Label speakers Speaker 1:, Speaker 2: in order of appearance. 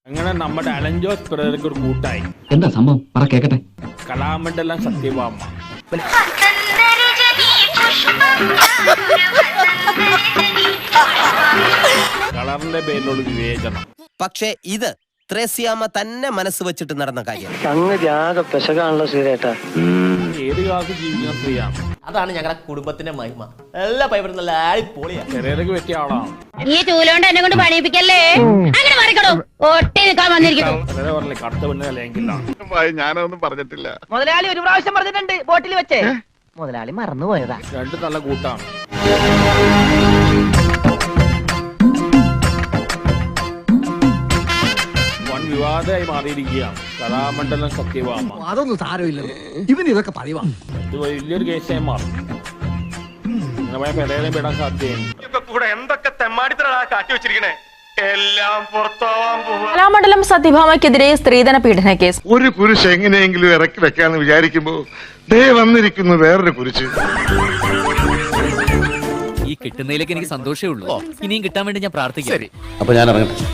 Speaker 1: അങ്ങനെ നമ്മുടെ അലൻ ജോസ് പെരേരയ്ക്ക് ഒരു കൂട്ടായി.
Speaker 2: എന്താ സംഭവം പറ കേക്കട്ടെ.
Speaker 1: കലാമണ്ഡലം സത്യഭാമ, കളറിന്റെ പേരിലുള്ള വിവേചനം.
Speaker 3: പക്ഷേ ഇത് ത്രേസ്യാമ്മ തന്നെ മനസ്സ് വെച്ചിട്ട് നടന്ന കാര്യം.
Speaker 4: സംഗതി ആകെ പെശകാണല്ലോ ശ്രീരേട്ടാ.
Speaker 1: ഏത് കാലത്ത് ജീവിക്കുന്ന സ്ത്രീയാണ്.
Speaker 5: അതാണ് ഞങ്ങളുടെ കുടുംബത്തിന്റെ മഹിമ. എല്ലാ പൈപ്പറും നല്ല അടിപൊളിയാ.
Speaker 1: പെരേരയ്ക്ക് പറ്റിയ ആളാണ്.
Speaker 6: ഈ ചൂലോണ്ട് എന്നെ കൊണ്ട് പണിയിപ്പിക്കല്ലേ. അങ്ങനെ മറിക്കണോ ഒട്ടി നിൽക്കാൻ വന്നിരിക്കുന്നു.
Speaker 1: പെരേര പറഞ്ഞില്ലേ കറുത്ത പെണ്ണ് അല്ലെങ്കിൽ
Speaker 7: ഞാനൊന്നും പറഞ്ഞിട്ടില്ല.
Speaker 8: മുതലാളി ഒരു പ്രാവശ്യം പറഞ്ഞിട്ടുണ്ട് ബോട്ടിൽ വെച്ചേ. മുതലാളി മറന്നുപോയതാ.
Speaker 1: രണ്ട് നല്ല കൂട്ടാണ്. വൻ വിവാദമായി മാറിയിരിക്കുകയാണ് കലാമണ്ഡലം സത്യഭാമ.
Speaker 2: അതൊന്നും സാരമില്ല, ഇവന് ഇതൊക്കെ പതിവാ.
Speaker 1: ഇത് വലിയൊരു കേസായി മാറും. അങ്ങനെ പെരേരയും പെടാൻ സാധ്യതയുണ്ട്.
Speaker 7: കൂടെ എന്തൊക്കെ തെമ്മാടിത്തരാ കാട്ടി വെച്ചിരിക്കണേ, എല്ലാം പുറത്താവാൻ പോവാ.
Speaker 9: കലാമണ്ഡലം സത്യഭാമയ്ക്കെതിരെ സ്ത്രീധന പീഡന കേസ്.
Speaker 7: ഒരു കുരിശ് എങ്ങനെയെങ്കിലും ഇറക്കി വെക്കാന്ന് വിചാരിക്കുമ്പോ ദേ വന്നിരിക്കുന്നു വേറൊരു കുരിശ്.
Speaker 10: ഈ കിട്ടുന്നതിലേക്ക് എനിക്ക് സന്തോഷമേ ഉള്ളൂ. ഇനിയും കിട്ടാൻ വേണ്ടി ഞാൻ പ്രാർത്ഥിക്കാം.
Speaker 2: അപ്പൊ ഞാൻ ഇറങ്ങട്ടെ.